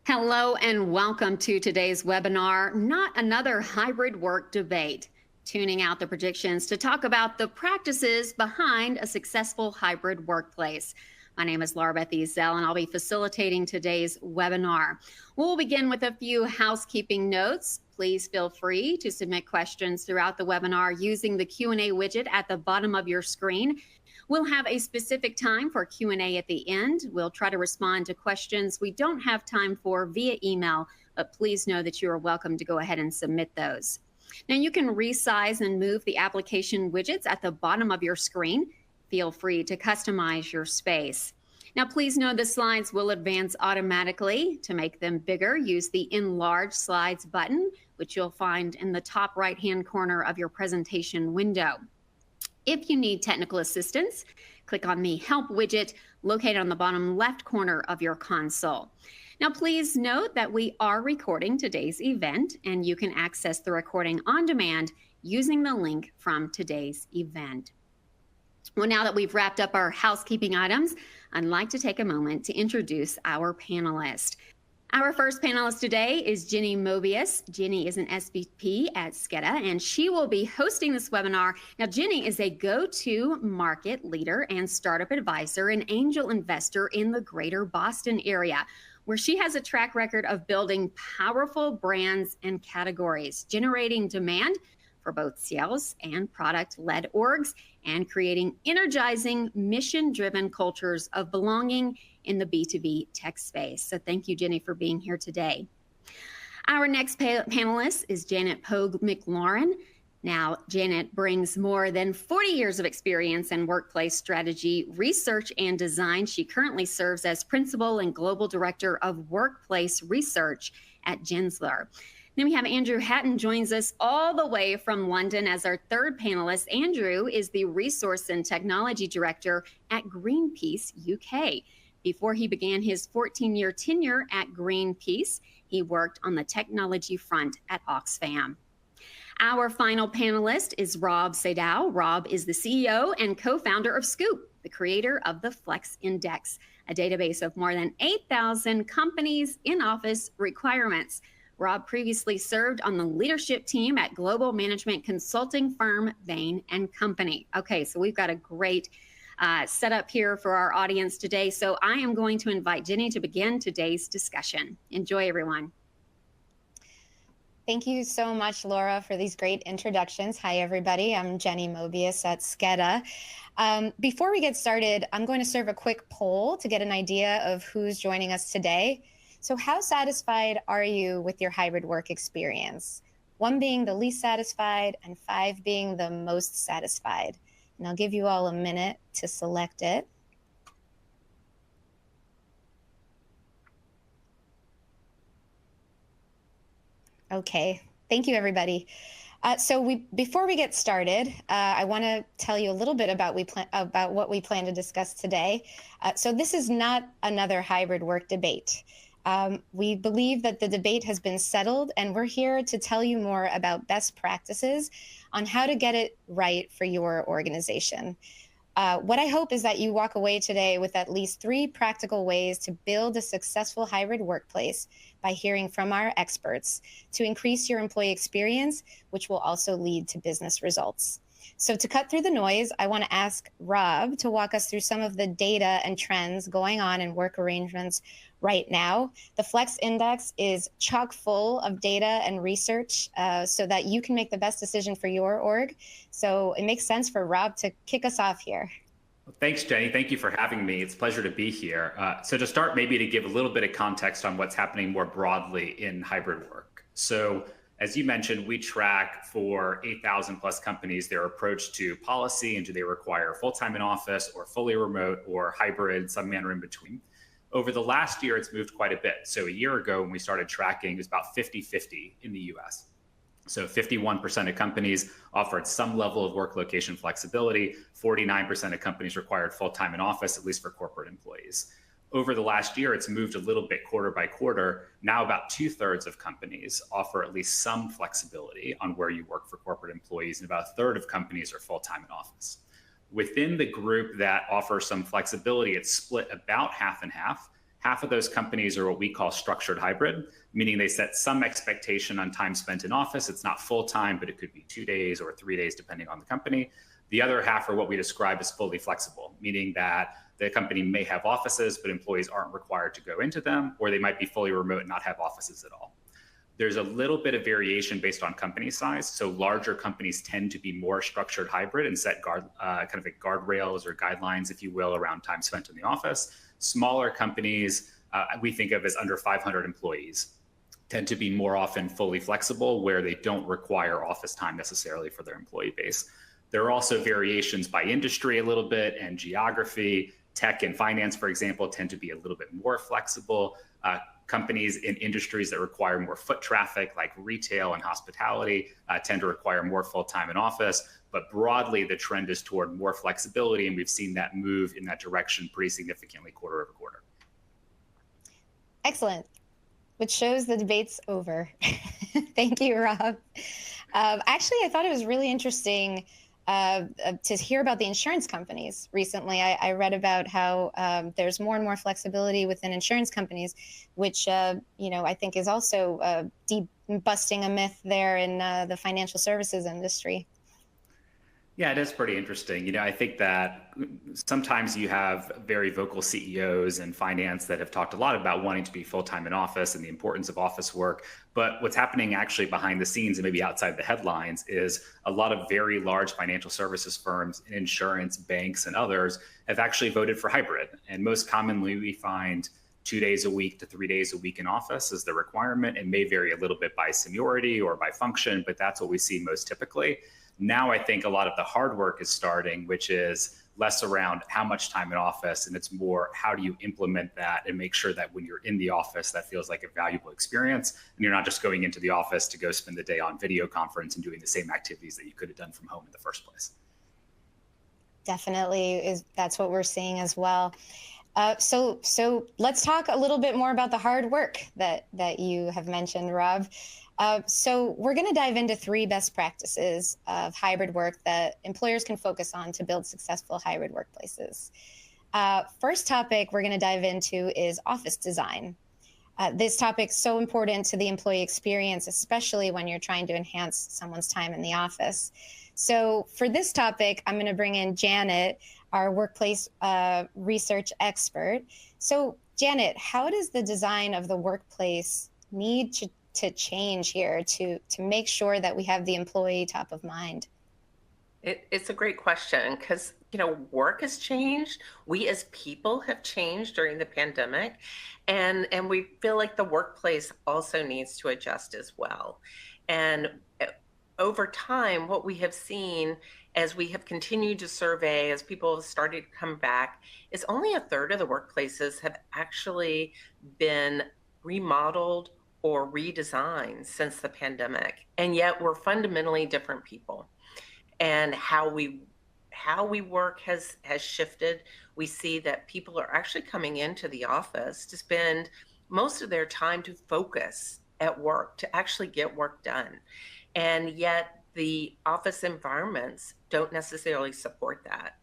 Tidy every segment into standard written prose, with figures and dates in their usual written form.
Hello and welcome to today's webinar, Not Another Hybrid Work Debate, tuning out the predictions to talk about the practices behind a successful hybrid workplace. My name is Laura Beth Ezel, and I'll be facilitating today's webinar. We'll begin with a few housekeeping notes. Please feel free to submit questions throughout the webinar using the Q&A widget at the bottom of your screen. We'll have a specific time for Q&A at the end. We'll try to respond to questions we don't have time for via email, but please know that you are welcome to go ahead and submit those. Now you can resize and move the application widgets at the bottom of your screen. Feel free to customize your space. Now please know the slides will advance automatically. To make them bigger, use the Enlarge Slides button, which you'll find in the top right-hand corner of your presentation window. If you need technical assistance, click on the Help widget located on the bottom left corner of your console. Now, please note that we are recording today's event, and you can access the recording on demand using the link from today's event. Well, now that we've wrapped up our housekeeping items, I'd like to take a moment to introduce our panelists. Our first panelist today is Jenny Mobius. Jenny is an SVP at Skedda, and she will be hosting this webinar. Now, Jenny is a go-to market leader and startup advisor and angel investor in the greater Boston area, where she has a track record of building powerful brands and categories, generating demand for both sales and product-led orgs, and creating energizing, mission-driven cultures of belonging in the B2B tech space. So thank you, Jenny, for being here today. Our next panelist is Janet Pogue McLaurin. Now, Janet brings more than 40 years of experience in workplace strategy, research, and design. She currently serves as Principal and Global Director of Workplace Research at Gensler. Then we have Andrew Hatton joins us all the way from London as our third panelist. Andrew is the Resource and Technology Director at Greenpeace UK. Before he began his 14-year tenure at Greenpeace, he worked on the technology front at Oxfam. Our final panelist is Rob Sadow. Rob is the CEO and co-founder of Scoop, the creator of the Flex Index, a database of more than 8,000 companies' in-office requirements. Rob previously served on the leadership team at global management consulting firm Bain & Company. Okay, so we've got a great setup here for our audience today. So I am going to invite Jenny to begin today's discussion. Enjoy, everyone. Thank you so much, Laura, for these great introductions. Hi, everybody. I'm Jenny Mobius at Skedda. Before we get started, I'm going to serve a quick poll to get an idea of who's joining us today. So how satisfied are you with your hybrid work experience? 1 being the least satisfied and 5 being the most satisfied. And I'll give you all a minute to select it. Okay, thank you, everybody. Before we get started, I want to tell you a little bit about what we plan to discuss today. So this is not another hybrid work debate. We believe that the debate has been settled, and we're here to tell you more about best practices on how to get it right for your organization. What I hope is that you walk away today with at least 3 practical ways to build a successful hybrid workplace by hearing from our experts to increase your employee experience, which will also lead to business results. So to cut through the noise, I want to ask Rob to walk us through some of the data and trends going on in work arrangements right now. The Flex Index is chock full of data and research so that you can make the best decision for your org. So it makes sense for Rob to kick us off here. Thanks, Jenny. Thank you for having me. It's a pleasure to be here. So to start, maybe to give a little bit of context on what's happening more broadly in hybrid work. So as you mentioned, we track for 8,000 plus companies their approach to policy, and do they require full-time in office or fully remote or hybrid, some manner in between. Over the last year, it's moved quite a bit. So a year ago, when we started tracking, it was about 50-50 in the US. So 51% of companies offered some level of work location flexibility. 49% of companies required full-time in office, at least for corporate employees. Over the last year, it's moved a little bit quarter by quarter. Now about 2/3 of companies offer at least some flexibility on where you work for corporate employees, and about 1/3 of companies are full-time in office. Within the group that offers some flexibility, it's split about half and half. Half of those companies are what we call structured hybrid, meaning they set some expectation on time spent in office. It's not full time, but it could be 2 days or 3 days, depending on the company. The other half are what we describe as fully flexible, meaning that the company may have offices, but employees aren't required to go into them, or they might be fully remote and not have offices at all. There's a little bit of variation based on company size. So larger companies tend to be more structured hybrid and set kind of like guardrails or guidelines, if you will, around time spent in the office. Smaller companies, we think of as under 500 employees, tend to be more often fully flexible, where they don't require office time necessarily for their employee base. There are also variations by industry a little bit and geography. Tech and finance, for example, tend to be a little bit more flexible. Companies in industries that require more foot traffic, like retail and hospitality, tend to require more full-time in office. But broadly, the trend is toward more flexibility, and we've seen that move in that direction pretty significantly quarter over quarter. Excellent, which shows the debate's over. Thank you, Rob. Actually, I thought it was really interesting to hear about the insurance companies recently. I read about how there's more and more flexibility within insurance companies, which I think is also busting a myth there in the financial services industry. Yeah, it is pretty interesting. I think that sometimes you have very vocal CEOs in finance that have talked a lot about wanting to be full-time in office and the importance of office work. But what's happening actually behind the scenes and maybe outside the headlines is a lot of very large financial services firms, insurance, banks, and others have actually voted for hybrid. And most commonly, we find 2 days a week to 3 days a week in office is the requirement. It may vary a little bit by seniority or by function, but that's what we see most typically. Now I think a lot of the hard work is starting, which is less around how much time in office, and it's more how do you implement that and make sure that when you're in the office, that feels like a valuable experience, and you're not just going into the office to go spend the day on video conference and doing the same activities that you could have done from home in the first place. Definitely, that's what we're seeing as well. So let's talk a little bit more about the hard work that you have mentioned, Rob. So we're going to dive into 3 best practices of hybrid work that employers can focus on to build successful hybrid workplaces. First topic we're going to dive into is office design. This topic is so important to the employee experience, especially when you're trying to enhance someone's time in the office. So for this topic, I'm going to bring in Janet, our workplace research expert. So Janet, how does the design of the workplace need to change here to make sure that we have the employee top of mind? It's a great question because, work has changed. We as people have changed during the pandemic, and we feel like the workplace also needs to adjust as well. And over time, what we have seen as we have continued to survey, as people have started to come back, is only a third of the workplaces have actually been remodeled or redesigned since the pandemic. And yet we're fundamentally different people. And how we work has shifted. We see that people are actually coming into the office to spend most of their time to focus at work, to actually get work done. And yet the office environments don't necessarily support that.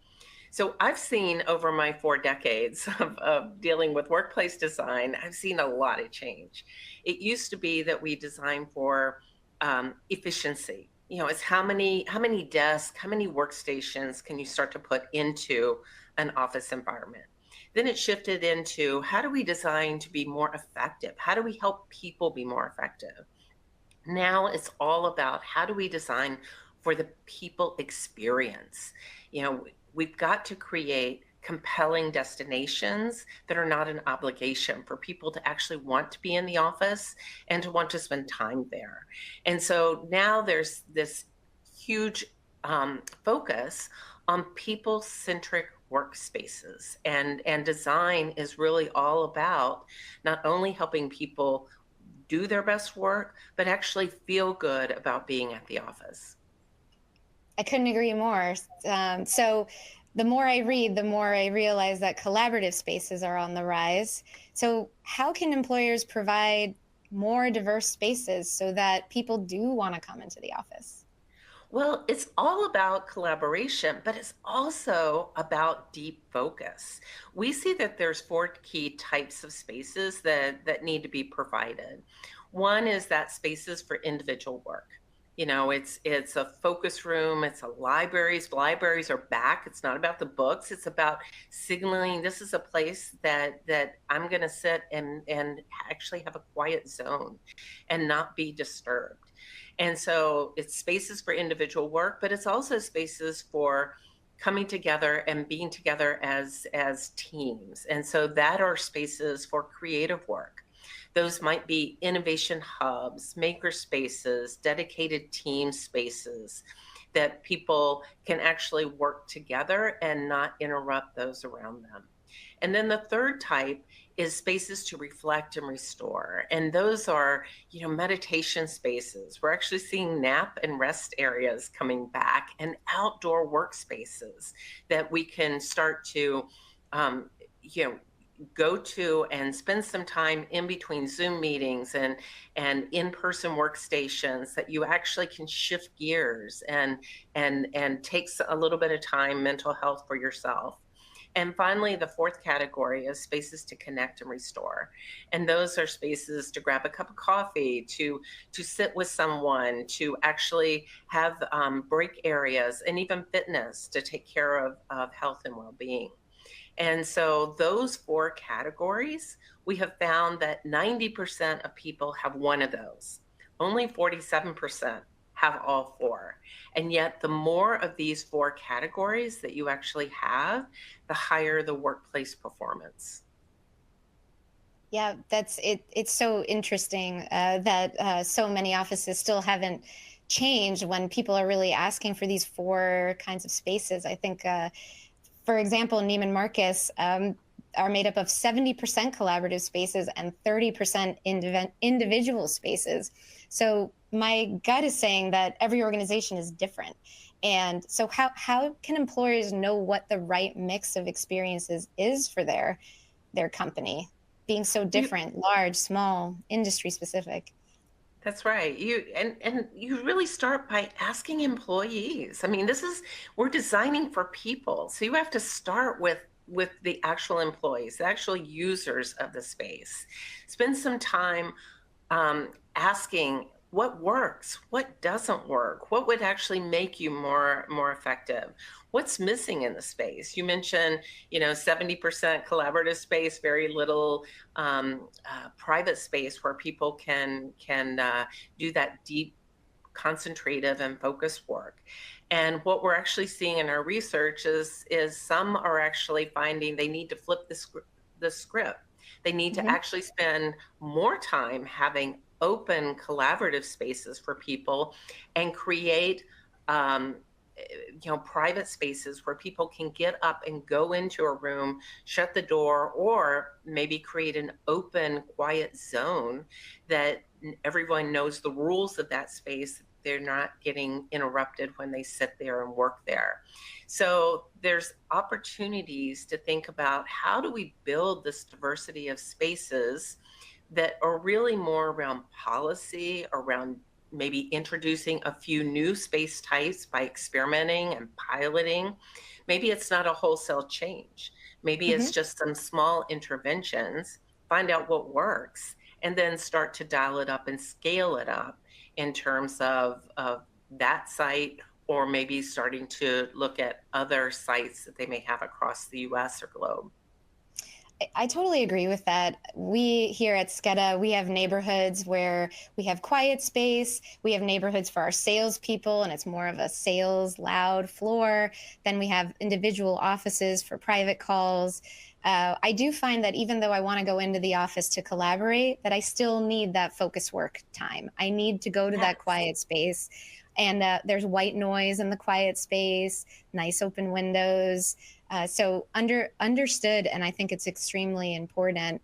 So I've seen over my 4 decades of dealing with workplace design, I've seen a lot of change. It used to be that we design for efficiency. It's how many desks, how many workstations can you start to put into an office environment? Then it shifted into how do we design to be more effective? How do we help people be more effective? Now it's all about how do we design for the people experience? We've got to create compelling destinations that are not an obligation for people to actually want to be in the office and to want to spend time there. And so now there's this huge focus on people-centric workspaces, and design is really all about not only helping people do their best work, but actually feel good about being at the office. I couldn't agree more. So the more I read, the more I realize that collaborative spaces are on the rise. So how can employers provide more diverse spaces so that people do want to come into the office? Well, it's all about collaboration, but it's also about deep focus. We see that there's four key types of spaces that need to be provided. One is that spaces for individual work. It's a focus room, it's a libraries. Libraries are back. It's not about the books. It's about signaling this is a place that I'm going to sit and actually have a quiet zone and not be disturbed. And so it's spaces for individual work, but it's also spaces for coming together and being together as teams. And so that are spaces for creative work. Those might be innovation hubs, maker spaces, dedicated team spaces that people can actually work together and not interrupt those around them. And then the third type is spaces to reflect and restore. And those are, meditation spaces. We're actually seeing nap and rest areas coming back, and outdoor workspaces that we can start to, um, you know, go to and spend some time in between Zoom meetings and in-person workstations that you actually can shift gears and takes a little bit of time, mental health for yourself. And finally, the fourth category is spaces to connect and restore. And those are spaces to grab a cup of coffee, to sit with someone, to actually have break areas, and even fitness to take care of health and well-being. And so those four categories, we have found that 90% of people have one of those. Only 47% have all four. And yet the more of these four categories that you actually have, the higher the workplace performance. Yeah, that's it. It's so interesting that so many offices still haven't changed when people are really asking for these four kinds of spaces. I think, for example, Neiman Marcus are made up of 70% collaborative spaces and 30% individual spaces. So my gut is saying that every organization is different. And so how can employers know what the right mix of experiences is for their company, being so You, different, large, small, industry specific? that's right. And you really start by asking employees. I mean, we're designing for people. So you have to start with the actual employees, the actual users of the space. Spend some time asking what works, what doesn't work, what would actually make you more effective, what's missing in the space. You mentioned 70% collaborative space, very little private space where people can do that deep concentrative and focused work. And what we're actually seeing in our research is some are actually finding they need to flip the script. They need to Hmm. actually spend more time having open collaborative spaces for people and create um, private spaces where people can get up and go into a room, shut the door, or maybe create an open quiet zone that everyone knows the rules of that space. They're not getting interrupted when they sit there and work there. So there's opportunities to think about how do we build this diversity of spaces that are really more around policy, around maybe introducing a few new space types by experimenting and piloting. Maybe it's not a wholesale change. Maybe it's Hmm. just some small interventions, find out what works, and then start to dial it up and scale it up in terms of that site, or maybe starting to look at other sites that they may have across the US or globe. I totally agree with that. We here at Skedda, we have neighborhoods where we have quiet space. We have neighborhoods for our salespeople, and it's more of a sales loud floor. Then we have individual offices for private calls. I do find that even though I want to go into the office to collaborate, that I still need that focus work time. I need to go to that Yes. quiet space. And there's white noise in the quiet space, nice open windows. So understood, and I think it's extremely important.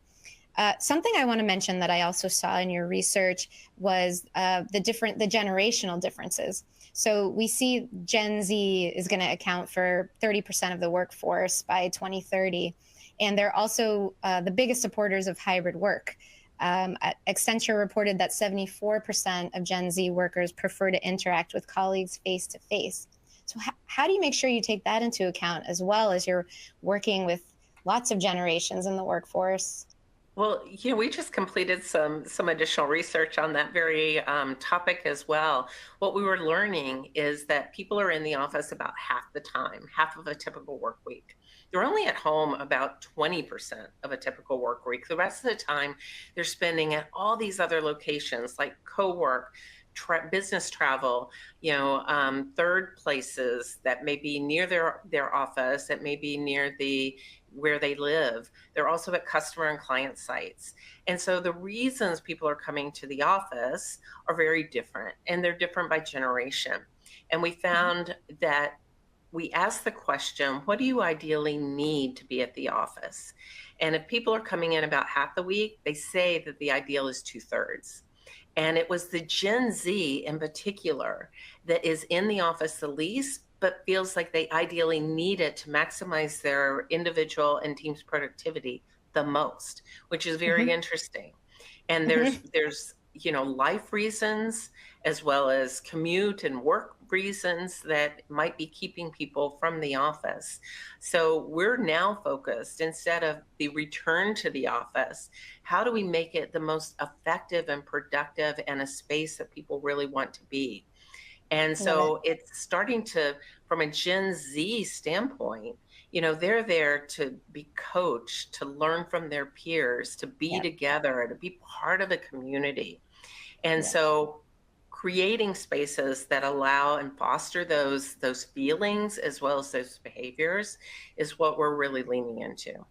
Something I want to mention that I also saw in your research was the generational differences. So we see Gen Z is going to account for 30% of the workforce by 2030, and they're also the biggest supporters of hybrid work. Accenture reported that 74% of Gen Z workers prefer to interact with colleagues face to face. So how do you make sure you take that into account as well as you're working with lots of generations in the workforce? Well, we just completed some additional research on that very topic as well. What we were learning is that people are in the office about half the time, half of a typical work week. They're only at home about 20% of a typical work week. The rest of the time, they're spending at all these other locations like co-work, business travel, third places that may be near their office, that may be near the where they live. They're also at customer and client sites. And so the reasons people are coming to the office are very different, and they're different by generation. And we found that we asked the question, what do you ideally need to be at the office? And if people are coming in about half the week, they say that the ideal is 2/3. And it was the Gen Z in particular that is in the office the least, but feels like they ideally need it to maximize their individual and team's productivity the most, which is very interesting. And there's life reasons as well as commute and work reasons that might be keeping people from the office. So we're now focused, instead of the return to the office, how do we make it the most effective and productive and a space that people really want to be? And so it's starting to, from a Gen Z standpoint, they're there to be coached, to learn from their peers, to be together, to be part of a community. And so creating spaces that allow and foster those feelings as well as those behaviors is what we're really leaning into.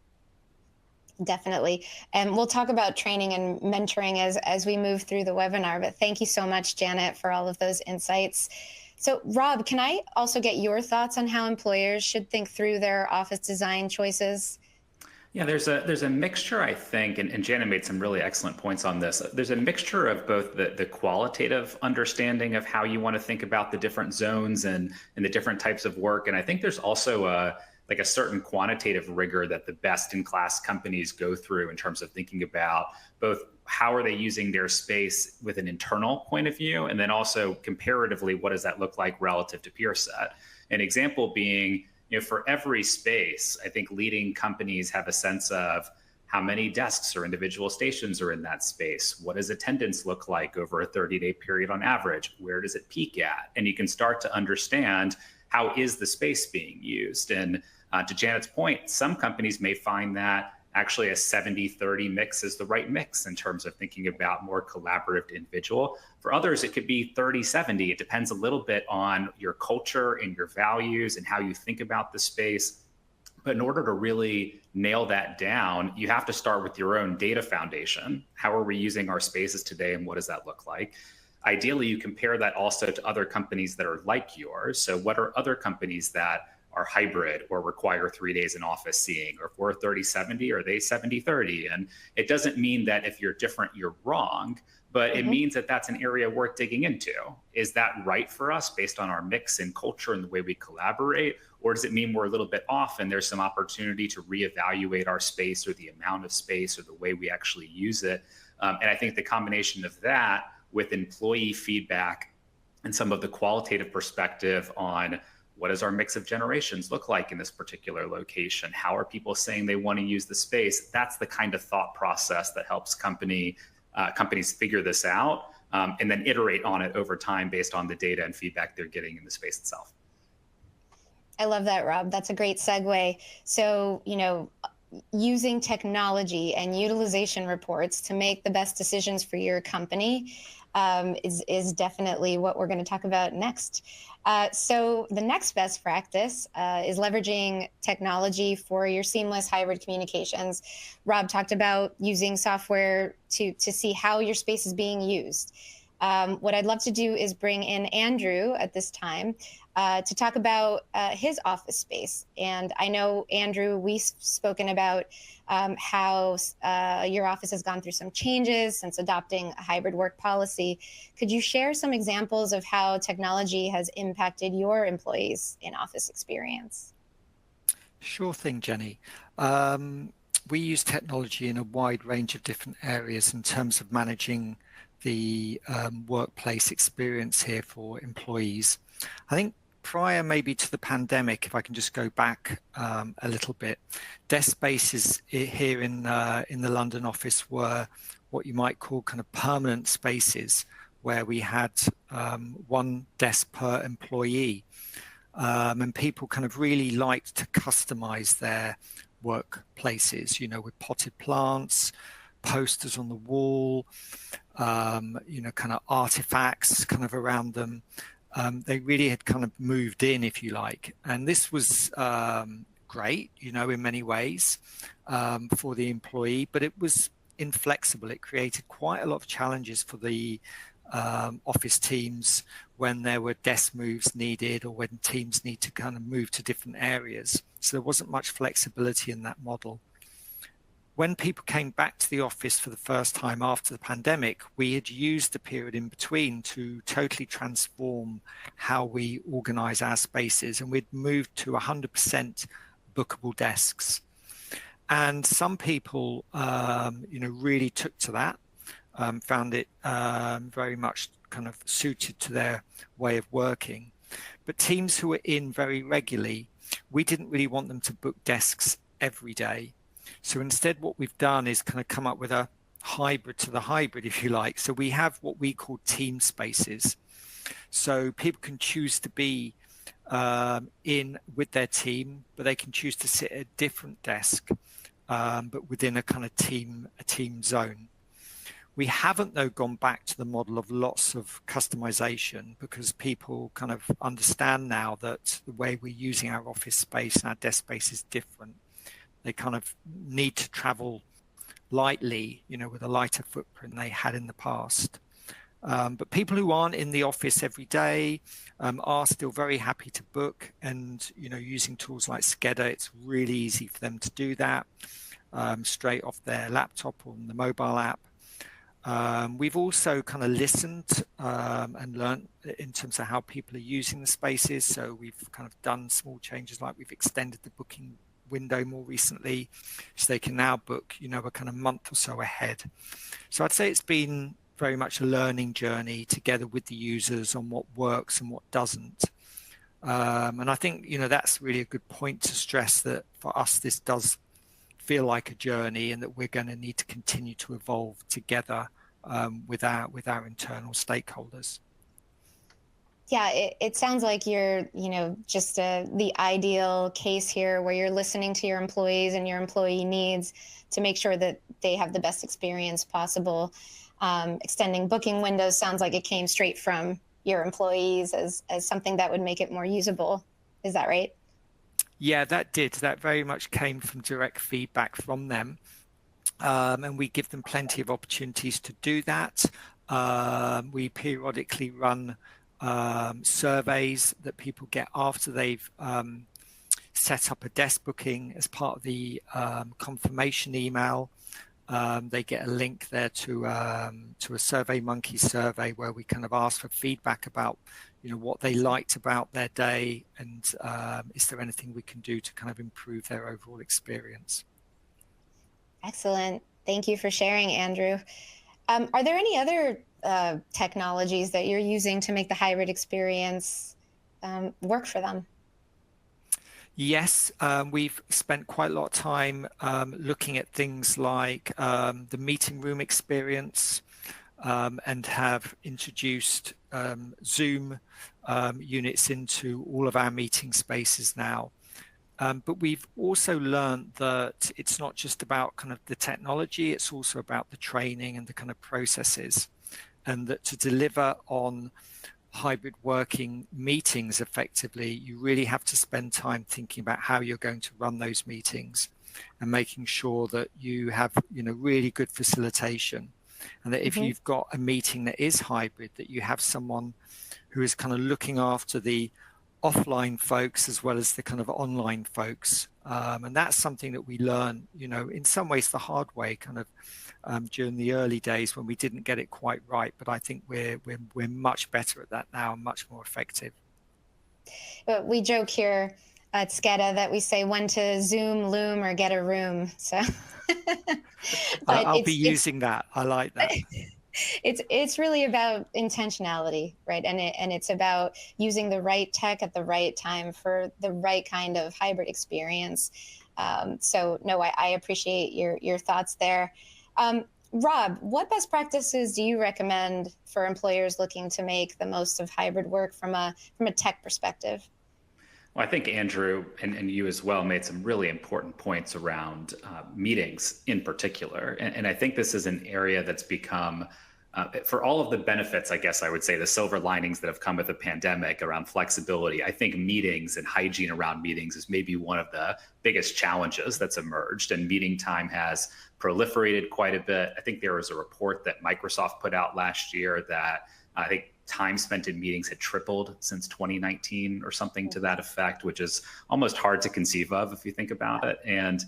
Definitely. And we'll talk about training and mentoring as we move through the webinar. But thank you so much, Janet, for all of those insights. So, Rob, can I also get your thoughts on how employers should think through their office design choices? Yeah, there's a mixture, I think, and Janet made some really excellent points on this. There's a mixture of both the qualitative understanding of how you want to think about the different zones and the different types of work. And I think there's also a certain quantitative rigor that the best in class companies go through in terms of thinking about both how are they using their space with an internal point of view, and then also comparatively, what does that look like relative to peer set? An example being, for every space, I think leading companies have a sense of how many desks or individual stations are in that space. What does attendance look like over a 30-day period on average? Where does it peak at? And you can start to understand, how is the space being used? And to Janet's point, some companies may find that actually a 70-30 mix is the right mix in terms of thinking about more collaborative to individual. For others, it could be 30-70. It depends a little bit on your culture and your values and how you think about the space. But in order to really nail that down, you have to start with your own data foundation. How are we using our spaces today, and what does that look like? Ideally, you compare that also to other companies that are like yours. So what are other companies that are hybrid or require 3 days in office seeing? Or if we're 30-70, are they 70-30? And it doesn't mean that if you're different, you're wrong, but it means that that's an area worth digging into. Is that right for us based on our mix and culture and the way we collaborate? Or does it mean we're a little bit off and there's some opportunity to reevaluate our space or the amount of space or the way we actually use it? And I think the combination of that with employee feedback and some of the qualitative perspective on what does our mix of generations look like in this particular location? How are people saying they want to use the space? That's the kind of thought process that helps companies figure this out and then iterate on it over time based on the data and feedback they're getting in the space itself. I love that, Rob. That's a great segue. So, using technology and utilization reports to make the best decisions for your company is definitely what we're going to talk about next. So the next best practice is leveraging technology for your seamless hybrid communications. Rob talked about using software to see how your space is being used. What I'd love to do is bring in Andrew at this time to talk about his office space. And I know, Andrew, we've spoken about how your office has gone through some changes since adopting a hybrid work policy. Could you share some examples of how technology has impacted your employees' in-office experience? Sure thing, Jenny. we use technology in a wide range of different areas in terms of managing the workplace experience here for employees. I think prior maybe to the pandemic, if I can just go back a little bit, desk spaces here in the London office were what you might call kind of permanent spaces, where we had one desk per employee. And people kind of really liked to customize their workplaces, with potted plants, posters on the wall, kind of artifacts kind of around them. They really had kind of moved in, if you like. And this was great, in many ways for the employee, but it was inflexible. It created quite a lot of challenges for the office teams when there were desk moves needed, or when teams need to kind of move to different areas. So there wasn't much flexibility in that model. When people came back to the office for the first time after the pandemic, we had used the period in between to totally transform how we organize our spaces, and we'd moved to 100% bookable desks. And some people, really took to that, found it very much kind of suited to their way of working. But teams who were in very regularly, we didn't really want them to book desks every day. So instead, what we've done is kind of come up with a hybrid to the hybrid, if you like. So we have what we call team spaces. So people can choose to be in with their team, but they can choose to sit at a different desk, but within a kind of team zone. We haven't, though, gone back to the model of lots of customization, because people kind of understand now that the way we're using our office space and our desk space is different. They kind of need to travel lightly, with a lighter footprint than they had in the past. But people who aren't in the office every day are still very happy to book, and using tools like Skedda, it's really easy for them to do that straight off their laptop or the mobile app. We've also kind of listened and learned in terms of how people are using the spaces. So we've kind of done small changes, like we've extended the booking window more recently, so they can now book, a kind of month or so ahead. So I'd say it's been very much a learning journey together with the users on what works and what doesn't. And I think, that's really a good point to stress, that for us, this does feel like a journey, and that we're going to need to continue to evolve together with our internal stakeholders. Yeah, it sounds like you're, just the ideal case here, where you're listening to your employees and your employee needs to make sure that they have the best experience possible. Extending booking windows sounds like it came straight from your employees as something that would make it more usable. Is that right? Yeah, that did. That very much came from direct feedback from them. And we give them plenty of opportunities to do that. We periodically run surveys that people get after they've set up a desk booking as part of the confirmation email. They get a link there to a SurveyMonkey survey, where we kind of ask for feedback about what they liked about their day, and is there anything we can do to kind of improve their overall experience. Excellent. Thank you for sharing, Andrew. Are there any other technologies that you're using to make the hybrid experience work for them? Yes, we've spent quite a lot of time looking at things like the meeting room experience, and have introduced Zoom units into all of our meeting spaces now. But we've also learned that it's not just about kind of the technology, it's also about the training and the kind of processes, and that to deliver on hybrid working meetings effectively, you really have to spend time thinking about how you're going to run those meetings, and making sure that you have really good facilitation, and that if you've got a meeting that is hybrid, that you have someone who is kind of looking after the offline folks as well as the kind of online folks, and that's something that we learn in some ways the hard way, kind of during the early days when we didn't get it quite right. But I think we're much better at that now, and much more effective. We joke here at Skedda that we say when to Zoom, Loom, or get a room. So, but I'll be using that. I like that. It's really about intentionality, right? And it's about using the right tech at the right time for the right kind of hybrid experience. So no, I appreciate your thoughts there. Rob, what best practices do you recommend for employers looking to make the most of hybrid work from a tech perspective? Well, I think Andrew and you as well made some really important points around meetings in particular. And I think this is an area that's become, for all of the benefits, I guess I would say, the silver linings that have come with the pandemic around flexibility, I think meetings and hygiene around meetings is maybe one of the biggest challenges that's emerged. And meeting time has proliferated quite a bit. I think there was a report that Microsoft put out last year that I think time spent in meetings had tripled since 2019 or something to that effect, which is almost hard to conceive of if you think about it. And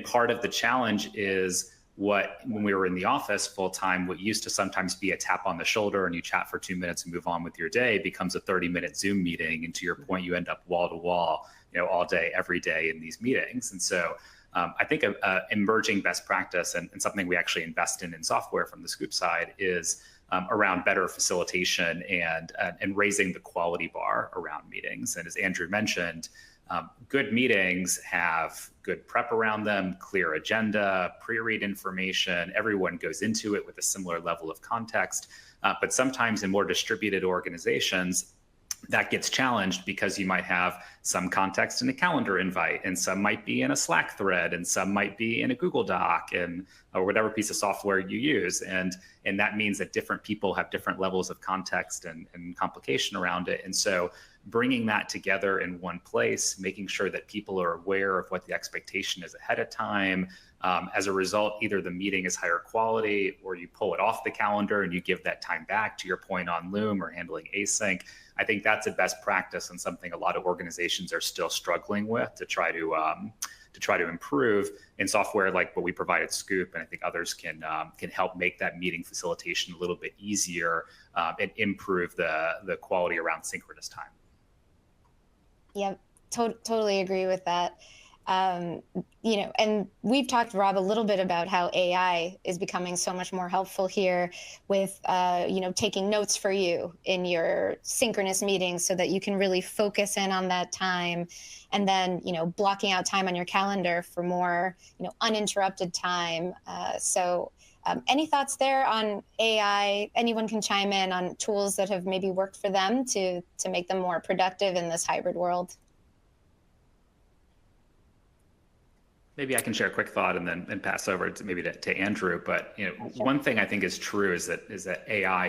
part of the challenge is when we were in the office full time, what used to sometimes be a tap on the shoulder and you chat for 2 minutes and move on with your day becomes a 30-minute Zoom meeting. And to your point, you end up wall to wall, all day, every day in these meetings. And so I think emerging best practice and something we actually invest in software from the Scoop side is around better facilitation and raising the quality bar around meetings. And as Andrew mentioned, good meetings have good prep around them, clear agenda, pre-read information. Everyone goes into it with a similar level of context. But sometimes in more distributed organizations, that gets challenged because you might have some context in a calendar invite, and some might be in a Slack thread, and some might be in a Google Doc, or whatever piece of software you use. And that means that different people have different levels of context and complication around it. And so bringing that together in one place, making sure that people are aware of what the expectation is ahead of time. As a result, either the meeting is higher quality or you pull it off the calendar and you give that time back, to your point on Loom or handling async. I think that's a best practice and something a lot of organizations are still struggling with to try to improve in software like what we provide at Scoop. And I think others can help make that meeting facilitation a little bit easier and improve the quality around synchronous time. Yep, totally agree with that. And we've talked, Rob, a little bit about how AI is becoming so much more helpful here with, taking notes for you in your synchronous meetings so that you can really focus in on that time, and then, blocking out time on your calendar for more, uninterrupted time. Any thoughts there on AI? Anyone can chime in on tools that have maybe worked for them to make them more productive in this hybrid world. Maybe I can share a quick thought and pass over to Andrew. But one thing I think is true is that AI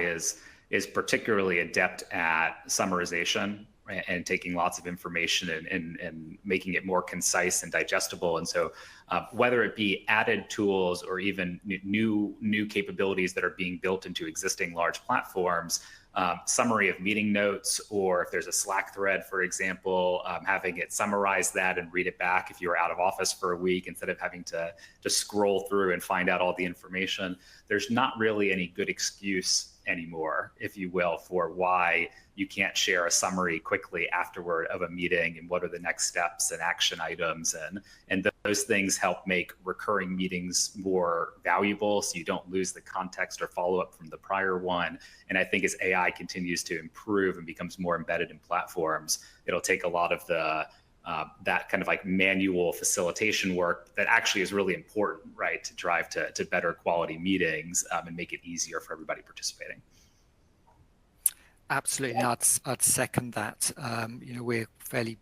is particularly adept at summarization and taking lots of information and making it more concise and digestible. And so whether it be added tools or even new capabilities that are being built into existing large platforms, summary of meeting notes, or if there's a Slack thread, for example, having it summarize that and read it back if you were out of office for a week instead of having to just scroll through and find out all the information. There's not really any good excuse anymore, if you will, for why you can't share a summary quickly afterward of a meeting and what are the next steps and action items. And those things help make recurring meetings more valuable so you don't lose the context or follow up from the prior one. And I think as AI continues to improve and becomes more embedded in platforms, it'll take a lot of that kind of like manual facilitation work that actually is really important, right, to drive to better quality meetings and make it easier for everybody participating. Absolutely, I'd second that. We're fairly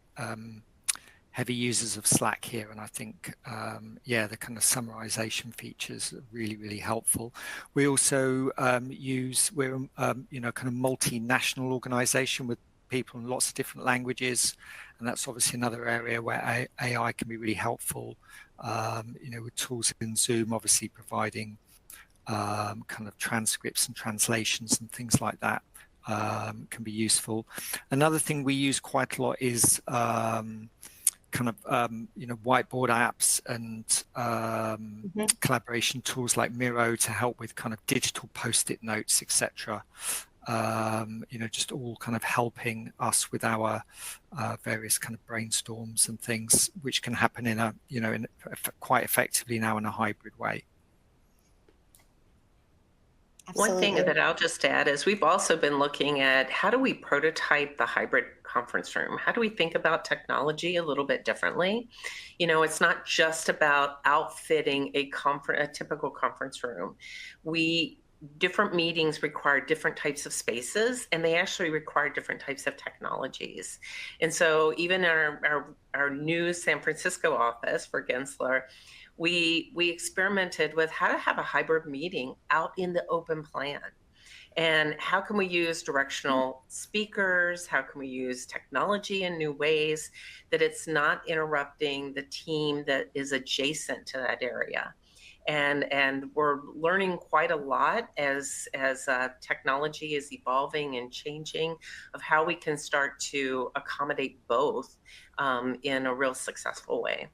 heavy users of Slack here, and I think the kind of summarization features are really, really helpful. We also we're kind of multinational organization with people in lots of different languages, and that's obviously another area where AI can be really helpful. With tools in Zoom, obviously providing kind of transcripts and translations and things like that can be useful. Another thing we use quite a lot is whiteboard apps and collaboration tools like Miro to help with kind of digital post-it notes, etc. just all kind of helping us with our various kind of brainstorms and things, which can happen in a, quite effectively now in a hybrid way. Absolutely. One thing that I'll just add is we've also been looking at how do we prototype the hybrid conference room? How do we think about technology a little bit differently? It's not just about outfitting a typical conference room. Different meetings require different types of spaces, and they actually require different types of technologies. And so even our new San Francisco office for Gensler, we experimented with how to have a hybrid meeting out in the open plan. And how can we use directional speakers? How can we use technology in new ways that it's not interrupting the team that is adjacent to that area? And we're learning quite a lot as technology is evolving and changing of how we can start to accommodate both in a real successful way.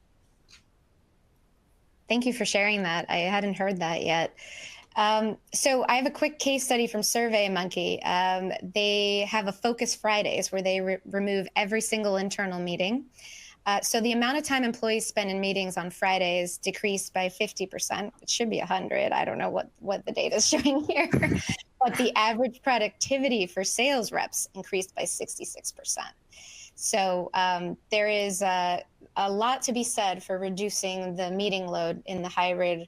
Thank you for sharing that. I hadn't heard that yet. So I have a quick case study from SurveyMonkey. They have a Focus Fridays where they remove every single internal meeting. So the amount of time employees spend in meetings on Fridays decreased by 50%. It should be 100. I don't know what the data is showing here. But the average productivity for sales reps increased by 66%. So there is a lot to be said for reducing the meeting load in the hybrid,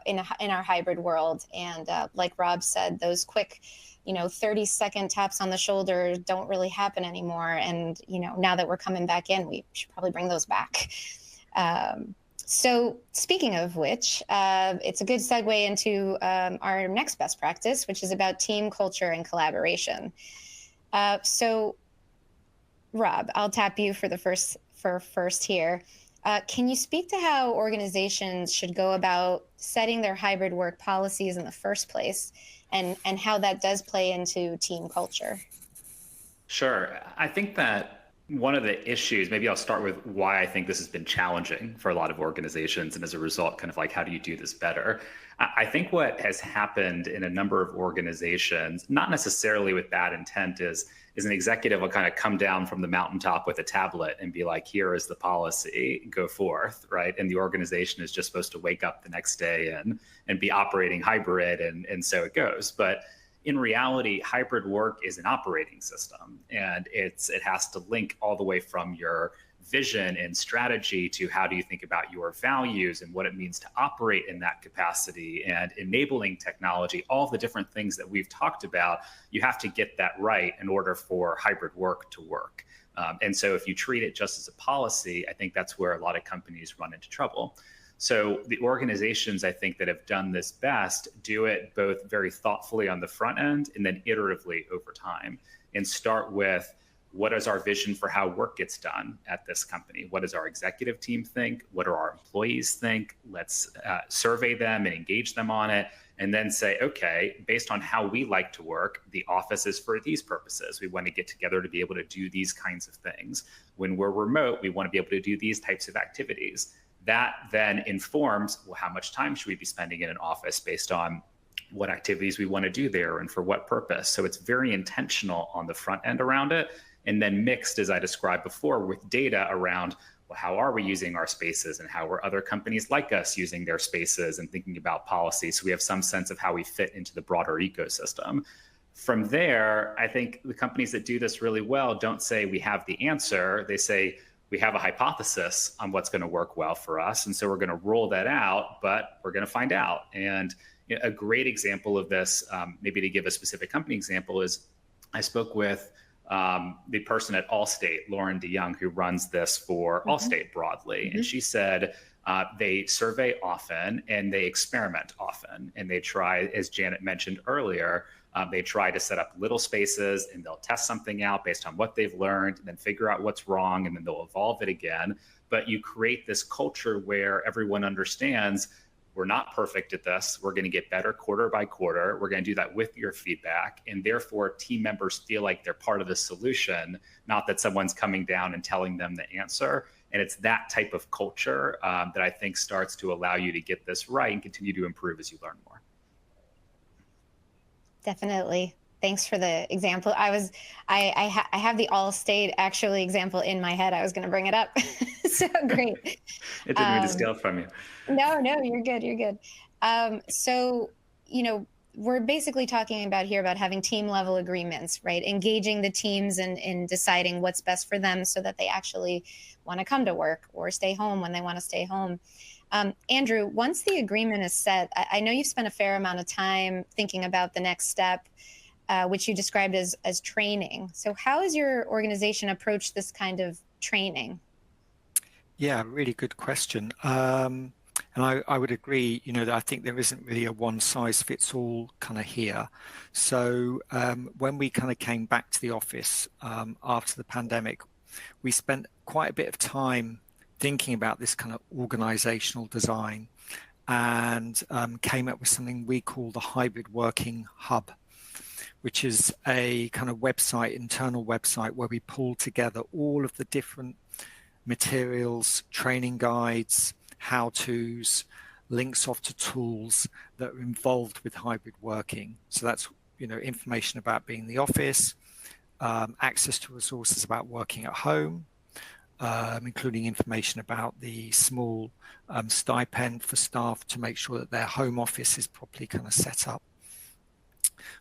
in our hybrid world. And like Rob said, those quick 30-second taps on the shoulder don't really happen anymore. And, now that we're coming back in, we should probably bring those back. So speaking of which, it's a good segue into our next best practice, which is about team culture and collaboration. So Rob, I'll tap you for first here. Can you speak to how organizations should go about setting their hybrid work policies in the first place, and how that does play into team culture? Sure. I think that one of the issues, maybe I'll start with why I think this has been challenging for a lot of organizations, and as a result, kind of like, how do you do this better? I think what has happened in a number of organizations, not necessarily with bad intent, is an executive will kind of come down from the mountaintop with a tablet and be like, here is the policy, go forth, right? And the organization is just supposed to wake up the next day and be operating hybrid, and so it goes. But in reality, hybrid work is an operating system, and it has to link all the way from your vision and strategy to how do you think about your values and what it means to operate in that capacity, and enabling technology, all the different things that we've talked about. You have to get that right in order for hybrid work to work. And so if you treat it just as a policy, I think that's where a lot of companies run into trouble. So the organizations, I think, that have done this best do it both very thoughtfully on the front end and then iteratively over time, and start with, what is our vision for how work gets done at this company? What does our executive team think? What do our employees think? Let's survey them and engage them on it. And then say, okay, based on how we like to work, the office is for these purposes. We want to get together to be able to do these kinds of things. When we're remote, we want to be able to do these types of activities. That then informs, well, how much time should we be spending in an office based on what activities we want to do there and for what purpose? So it's very intentional on the front end around it, and then mixed, as I described before, with data around, well, how are we using our spaces, and how are other companies like us using their spaces, and thinking about policy, so we have some sense of how we fit into the broader ecosystem. From there, I think the companies that do this really well don't say we have the answer. They say we have a hypothesis on what's going to work well for us, and so we're going to roll that out, but we're going to find out. And a great example of this, maybe to give a specific company example, is I spoke with the person at Allstate, Lauren DeYoung, who runs this for Allstate broadly. And she said they survey often and they experiment often. And they try, as Janet mentioned earlier, they try to set up little spaces, and they'll test something out based on what they've learned, and then figure out what's wrong, and then they'll evolve it again. But you create this culture where everyone understands, we're not perfect at this. We're going to get better quarter by quarter. We're going to do that with your feedback. And therefore, team members feel like they're part of the solution, not that someone's coming down and telling them the answer. And it's that type of culture that I think starts to allow you to get this right and continue to improve as you learn more. Definitely. Thanks for the example. I have the Allstate actually example in my head. I was going to bring it up. So great. It didn't mean to steal from you. No, you're good. You're good. So, we're basically talking about here about having team level agreements, right? Engaging the teams in deciding what's best for them so that they actually want to come to work or stay home when they want to stay home. Andrew, once the agreement is set, I know you've spent a fair amount of time thinking about the next step, which you described as training. So how has your organization approached this kind of training? Yeah, really good question. And I would agree, that I think there isn't really a one size fits all kind of here. So when we kind of came back to the office after the pandemic, we spent quite a bit of time thinking about this kind of organizational design and came up with something we call the hybrid working hub, which is a kind of internal website where we pull together all of the different materials, training guides, how-tos, links off to tools that are involved with hybrid working. So that's, information about being in the office, access to resources about working at home, including information about the small stipend for staff to make sure that their home office is properly kind of set up.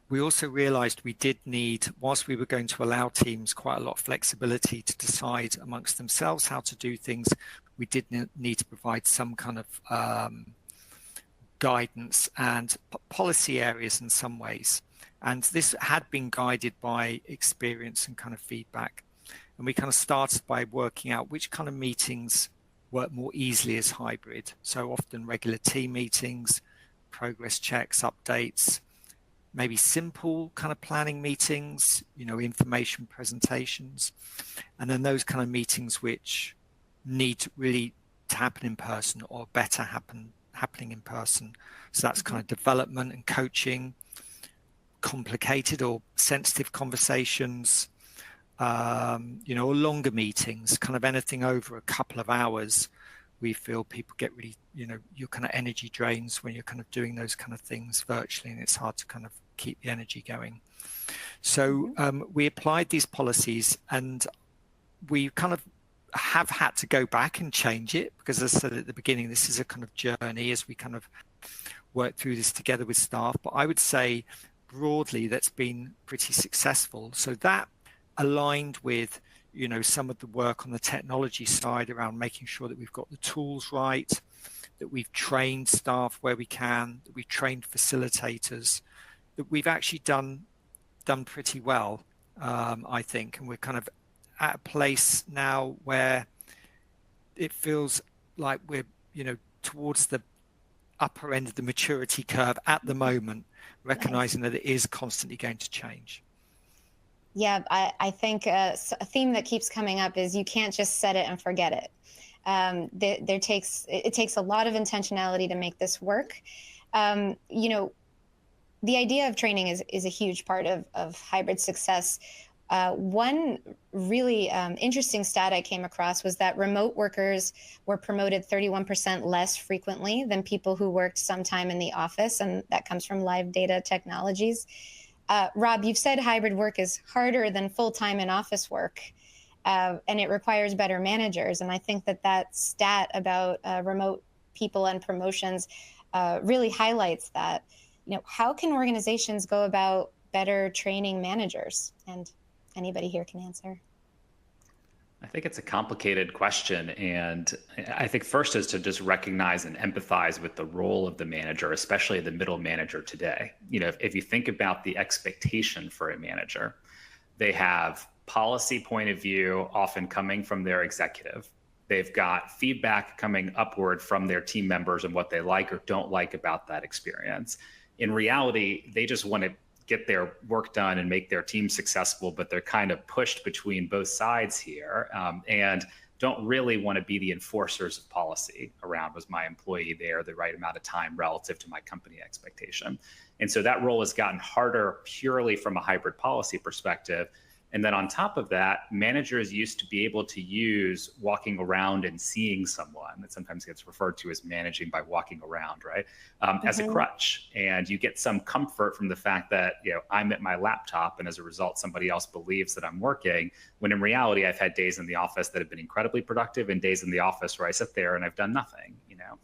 We also realized we did need, whilst we were going to allow teams quite a lot of flexibility to decide amongst themselves how to do things, we did need to provide some kind of guidance and policy areas in some ways. And this had been guided by experience and kind of feedback. And we kind of started by working out which kind of meetings work more easily as hybrid. So often regular team meetings, progress checks, updates, maybe simple kind of planning meetings, information presentations, and then those kind of meetings which need really to happen in person or better happening in person. So that's kind of development and coaching, complicated or sensitive conversations, or longer meetings, kind of anything over a couple of hours. We feel people get really, your kind of energy drains when you're kind of doing those kind of things virtually, and it's hard to kind of keep the energy going. So we applied these policies, and we kind of have had to go back and change it because, as I said at the beginning, this is a kind of journey as we kind of work through this together with staff. But I would say broadly that's been pretty successful. So that aligned with some of the work on the technology side around making sure that we've got the tools right, that we've trained staff where we can, that we've trained facilitators, that we've actually done pretty well, I think. And we're kind of at a place now where it feels like we're, towards the upper end of the maturity curve at the moment, recognizing that it is constantly going to change. Yeah, I think a theme that keeps coming up is you can't just set it and forget it. It takes a lot of intentionality to make this work. The idea of training is a huge part of hybrid success. One really interesting stat I came across was that remote workers were promoted 31% less frequently than people who worked sometime in the office, and that comes from Live Data Technologies. Rob, you've said hybrid work is harder than full-time in office work, and it requires better managers. And I think that stat about remote people and promotions really highlights that. How can organizations go about better training managers? And anybody here can answer. I think it's a complicated question. And I think first is to just recognize and empathize with the role of the manager, especially the middle manager today. If you think about the expectation for a manager, they have policy point of view often coming from their executive. They've got feedback coming upward from their team members and what they like or don't like about that experience. In reality, they just want to get their work done and make their team successful, but they're kind of pushed between both sides here and don't really want to be the enforcers of policy around, was my employee there the right amount of time relative to my company expectation. And so that role has gotten harder purely from a hybrid policy perspective. And then on top of that, managers used to be able to use walking around and seeing someone, that sometimes gets referred to as managing by walking around, right? As a crutch. And you get some comfort from the fact that, I'm at my laptop and as a result, somebody else believes that I'm working, when in reality, I've had days in the office that have been incredibly productive and days in the office where I sit there and I've done nothing,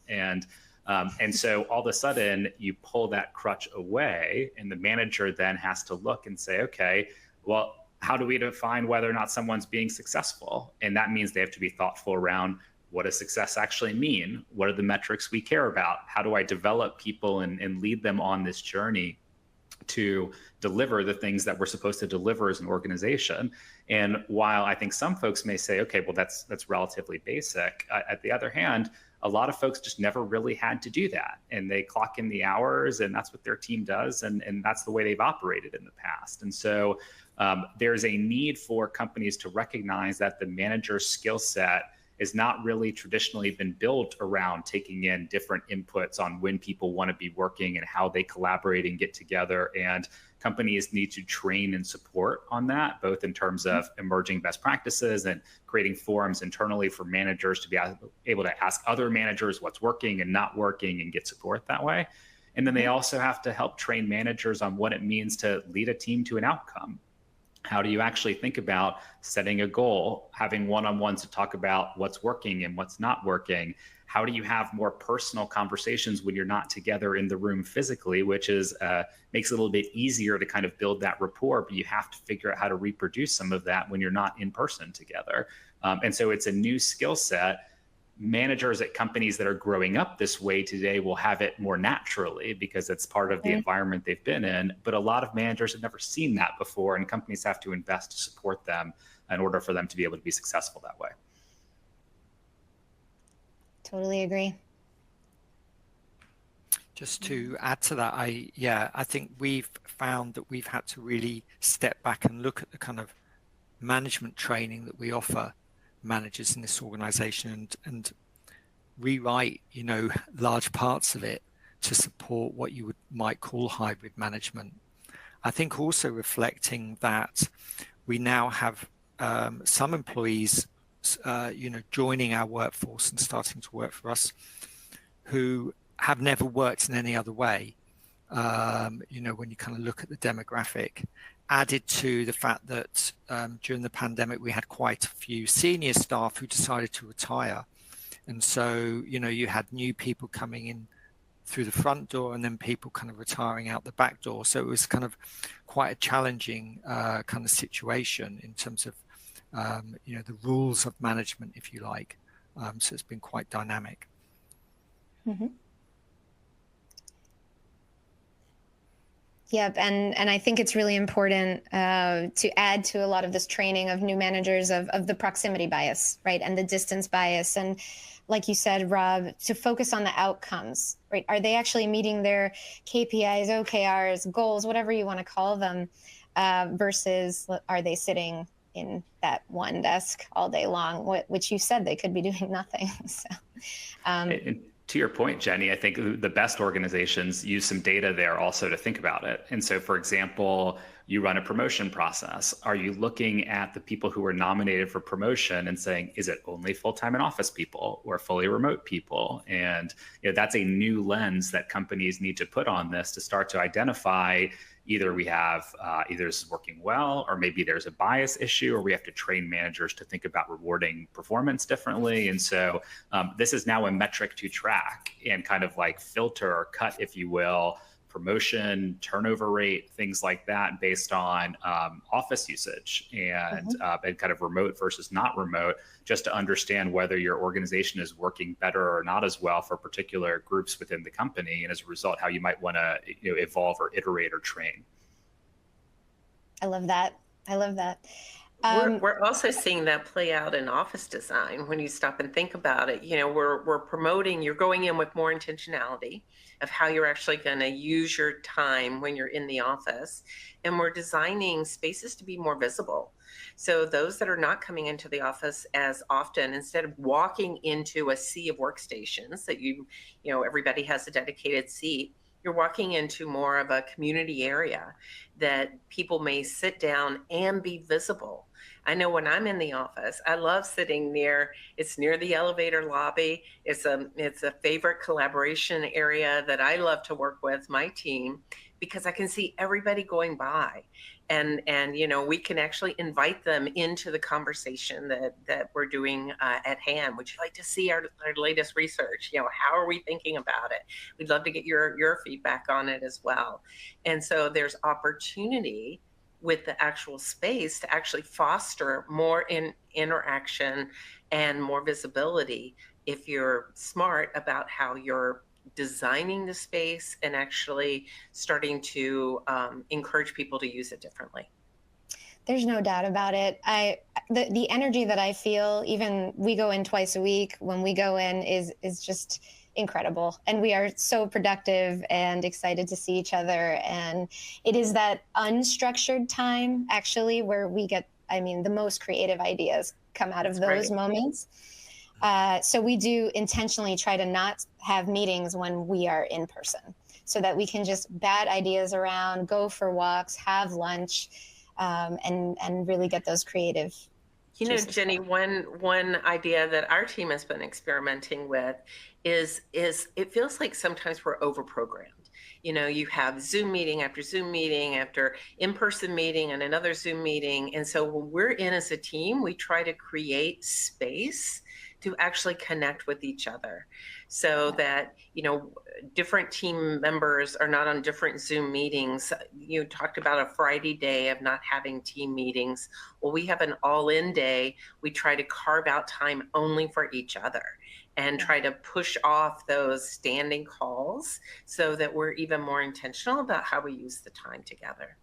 and so all of a sudden you pull that crutch away and the manager then has to look and say, okay, well, how do we define whether or not someone's being successful? And that means they have to be thoughtful around, what does success actually mean? What are the metrics we care about? How do I develop people and lead them on this journey to deliver the things that we're supposed to deliver as an organization? And while I think some folks may say, okay, well, that's relatively basic, at the other hand, a lot of folks just never really had to do that. And they clock in the hours and that's what their team does. And that's the way they've operated in the past. And so there's a need for companies to recognize that the manager's skill set has not really traditionally been built around taking in different inputs on when people want to be working and how they collaborate and get together. And companies need to train and support on that, both in terms of emerging best practices and creating forums internally for managers to be able to ask other managers what's working and not working and get support that way. And then they also have to help train managers on what it means to lead a team to an outcome. How do you actually think about setting a goal, having one-on-ones to talk about what's working and what's not working? How do you have more personal conversations when you're not together in the room physically, which is makes it a little bit easier to kind of build that rapport, but you have to figure out how to reproduce some of that when you're not in person together. And so it's a new skill set. Managers at companies that are growing up this way today will have it more naturally because it's part of the environment they've been in. But a lot of managers have never seen that before, and companies have to invest to support them in order for them to be able to be successful that way. Totally agree. Just to add to that, I think we've found that we've had to really step back and look at the kind of management training that we offer managers in this organization and rewrite, large parts of it to support what you might call hybrid management. I think also reflecting that we now have some employees, joining our workforce and starting to work for us who have never worked in any other way. When you kind of look at the demographic, added to the fact that during the pandemic, we had quite a few senior staff who decided to retire. And so, you had new people coming in through the front door and then people kind of retiring out the back door. So it was kind of quite a challenging kind of situation in terms of, the rules of management, if you like. So it's been quite dynamic. Mm-hmm. Yep, and I think it's really important to add to a lot of this training of new managers of the proximity bias, right, and the distance bias, and like you said, Rob, to focus on the outcomes, right? Are they actually meeting their KPIs, OKRs, goals, whatever you want to call them, versus are they sitting in that one desk all day long, which you said they could be doing nothing. So. And to your point, Jenny, I think the best organizations use some data there also to think about it. And so, for example, you run a promotion process. Are you looking at the people who are nominated for promotion and saying, is it only full-time in office people or fully remote people? And that's a new lens that companies need to put on this to start to identify either we have either this is working well, or maybe there's a bias issue, or we have to train managers to think about rewarding performance differently. And so this is now a metric to track and kind of like filter or cut, if you will, promotion, turnover rate, things like that based on office usage and kind of remote versus not remote, just to understand whether your organization is working better or not as well for particular groups within the company. And as a result, how you might want to evolve or iterate or train. I love that. I love that. We're also seeing that play out in office design when you stop and think about it. We're promoting, you're going in with more intentionality of how you're actually going to use your time when you're in the office. And we're designing spaces to be more visible. So those that are not coming into the office as often, instead of walking into a sea of workstations that everybody has a dedicated seat, You're walking into more of a community area that people may sit down and be visible. I know when I'm in the office, I love sitting near, it's near the elevator lobby. It's a favorite collaboration area that I love to work with my team, because I can see everybody going by, and we can actually invite them into the conversation that we're doing at hand. Would you like to see our latest research? How are we thinking about it? We'd love to get your feedback on it as well. And so there's opportunity with the actual space to actually foster more interaction and more visibility if you're smart about how you're designing the space and actually starting to encourage people to use it differently. There's no doubt about it. The energy that I feel, even we go in twice a week, when we go in is just incredible. And we are so productive and excited to see each other. And it is that unstructured time, actually, where we get, the most creative ideas come out of those moments. So we do intentionally try to not have meetings when we are in person, so that we can just bat ideas around, go for walks, have lunch, and really get those creative. Jenny, one idea that our team has been experimenting with is it feels like sometimes we're overprogrammed. You have Zoom meeting after Zoom meeting after in-person meeting and another Zoom meeting. And so when we're in as a team, we try to create space to actually connect with each other, so that different team members are not on different Zoom meetings. You talked about a Friday day of not having team meetings. Well, we have an all-in day. We try to carve out time only for each other and try to push off those standing calls, so that we're even more intentional about how we use the time together.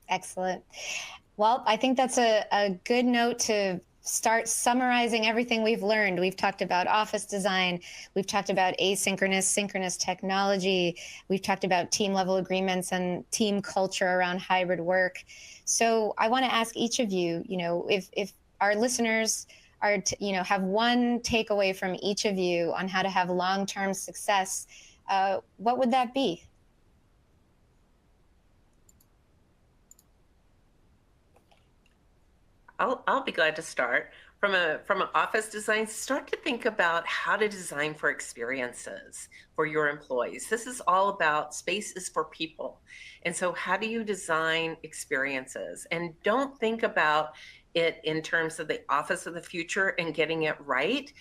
Excellent. Well, I think that's a good note to start summarizing everything we've learned. We've talked about office design. We've talked about asynchronous, synchronous technology. We've talked about team level agreements and team culture around hybrid work. So I want to ask each of you, if our listeners are, have one takeaway from each of you on how to have long-term success, what would that be? I'll be glad to start. From an office design, start to think about how to design for experiences for your employees. This is all about space is for people. And so how do you design experiences? And don't think about it in terms of the office of the future and getting it right.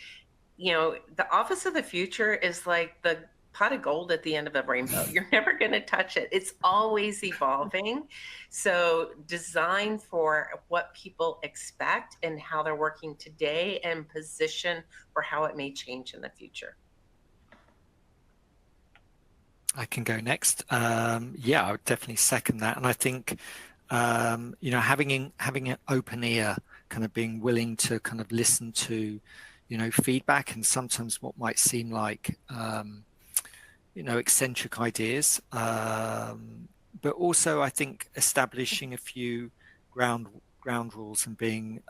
The office of the future is like the pot of gold at the end of a rainbow. You're never going to touch it. It's always evolving. So design for what people expect and how they're working today, and position for how it may change in the future. I can go next. Yeah, I would definitely second that. And I think, having an open ear, kind of being willing to kind of listen to, feedback, and sometimes what might seem like, eccentric ideas. But also, I think establishing a few ground rules and being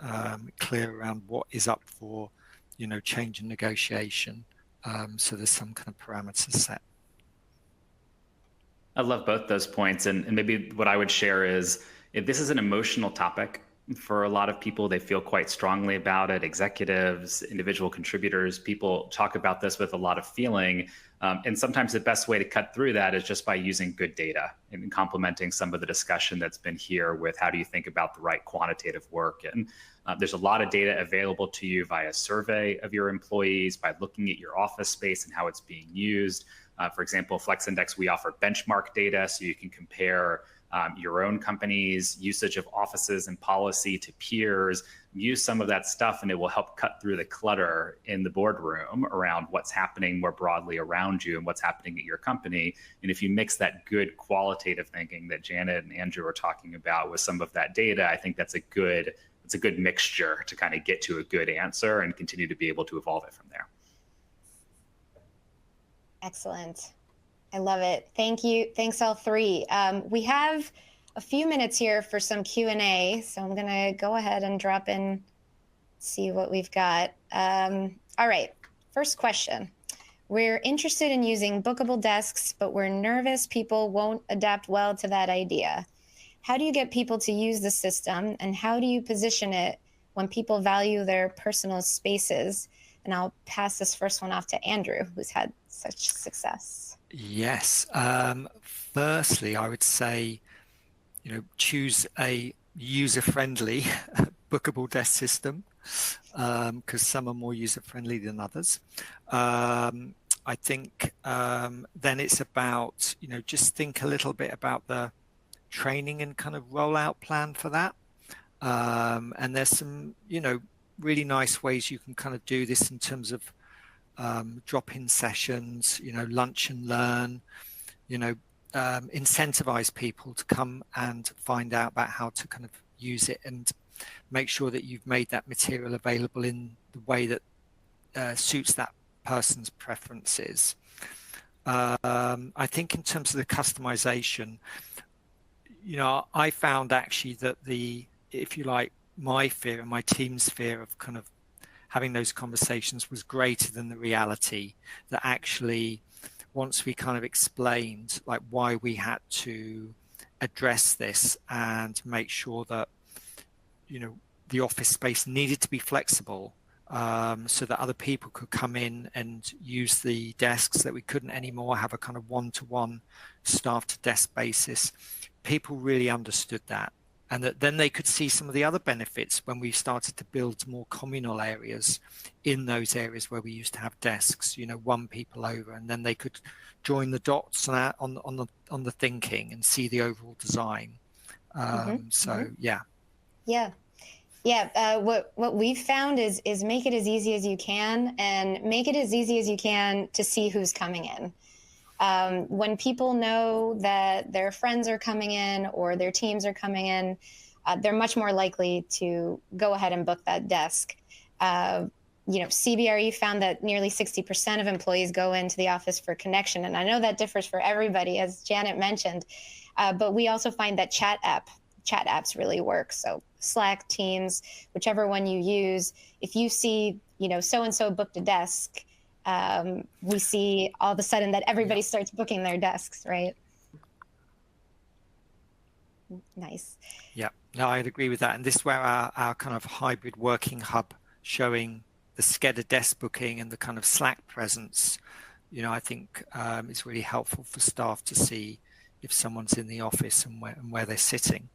clear around what is up for, change and negotiation. So there's some kind of parameters set. I love both those points. And maybe what I would share is, if this is an emotional topic for a lot of people, they feel quite strongly about it. Executives, individual contributors, people talk about this with a lot of feeling. And sometimes the best way to cut through that is just by using good data and complementing some of the discussion that's been here with how do you think about the right quantitative work. And there's a lot of data available to you via survey of your employees, by looking at your office space and how it's being used. For example, Flex Index, we offer benchmark data so you can compare your own company's usage of offices and policy to peers. Use some of that stuff and it will help cut through the clutter in the boardroom around what's happening more broadly around you and what's happening at your company. And if you mix that good qualitative thinking that Janet and Andrew are talking about with some of that data, I think that's a good mixture to kind of get to a good answer and continue to be able to evolve it from there. Excellent. I love it. Thank you. Thanks, all three. We have a few minutes here for some Q&A, so I'm going to go ahead and drop in, see what we've got. All right. First question. We're interested in using bookable desks, but we're nervous people won't adapt well to that idea. How do you get people to use the system, and how do you position it when people value their personal spaces? And I'll pass this first one off to Andrew, who's had such success. Yes. Firstly, I would say, choose a user-friendly bookable desk system, because some are more user-friendly than others. I think then it's about, just think a little bit about the training and kind of rollout plan for that. And there's some, really nice ways you can kind of do this in terms of drop-in sessions, lunch and learn, incentivize people to come and find out about how to kind of use it, and make sure that you've made that material available in the way that suits that person's preferences. I think in terms of the customization, I found actually that if you like, my fear and my team's fear of kind of having those conversations was greater than the reality, that actually once we kind of explained like why we had to address this and make sure that the office space needed to be flexible, so that other people could come in and use the desks, that we couldn't anymore have a kind of one-to-one staff to desk basis, people really understood that. And that then they could see some of the other benefits when we started to build more communal areas in those areas where we used to have desks, one people over, and then they could join the dots on the thinking and see the overall design. Yeah. What we've found is make it as easy as you can, and make it as easy as you can to see who's coming in. When people know that their friends are coming in or their teams are coming in, they're much more likely to go ahead and book that desk. CBRE found that nearly 60% of employees go into the office for connection. And I know that differs for everybody, as Janet mentioned, but we also find that chat apps really work. So Slack, Teams, whichever one you use, if you see, so-and-so booked a desk, we see all of a sudden that everybody starts booking their desks, right? Nice. Yeah, no, I'd agree with that. And this is where our kind of hybrid working hub showing the Skedda desk booking and the kind of Slack presence, I think is really helpful for staff to see if someone's in the office and where they're sitting.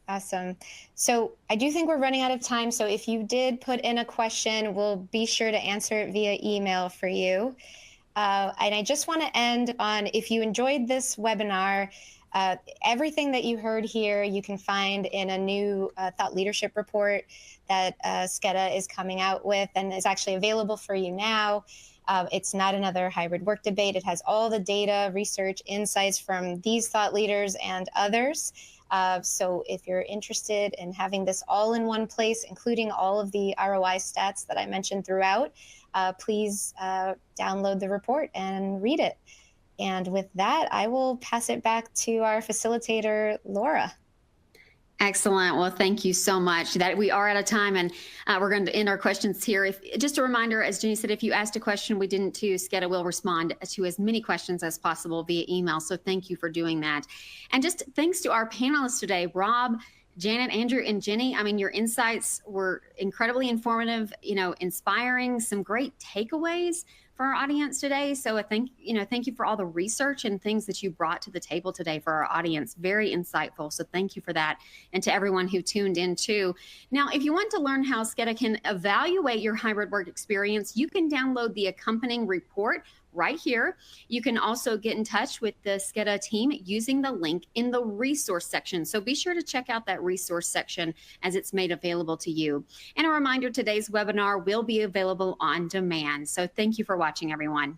Awesome. So I do think we're running out of time. So if you did put in a question, we'll be sure to answer it via email for you. And I just want to end on, if you enjoyed this webinar, everything that you heard here, you can find in a new thought leadership report that Skedda is coming out with, and is actually available for you now. It's not another hybrid work debate. It has all the data, research, insights from these thought leaders and others. So if you're interested in having this all in one place, including all of the ROI stats that I mentioned throughout, please download the report and read it. And with that, I will pass it back to our facilitator, Laura. Excellent. Well, thank you so much. That we are out of time, and we're going to end our questions here. Just a reminder, as Jenny said, if you asked a question we didn't to, Skedda will respond to as many questions as possible via email. So thank you for doing that. And just thanks to our panelists today, Rob, Janet, Andrew, and Jenny. I mean, your insights were incredibly informative, inspiring, some great takeaways for our audience today. So I thank you for all the research and things that you brought to the table today for our audience. Very insightful. So thank you for that. And to everyone who tuned in too. Now, if you want to learn how Skedda can evaluate your hybrid work experience, you can download the accompanying report right here. You can also get in touch with the Skedda team using the link in the resource section. So be sure to check out that resource section as it's made available to you. And a reminder, today's webinar will be available on demand. So thank you for watching, everyone.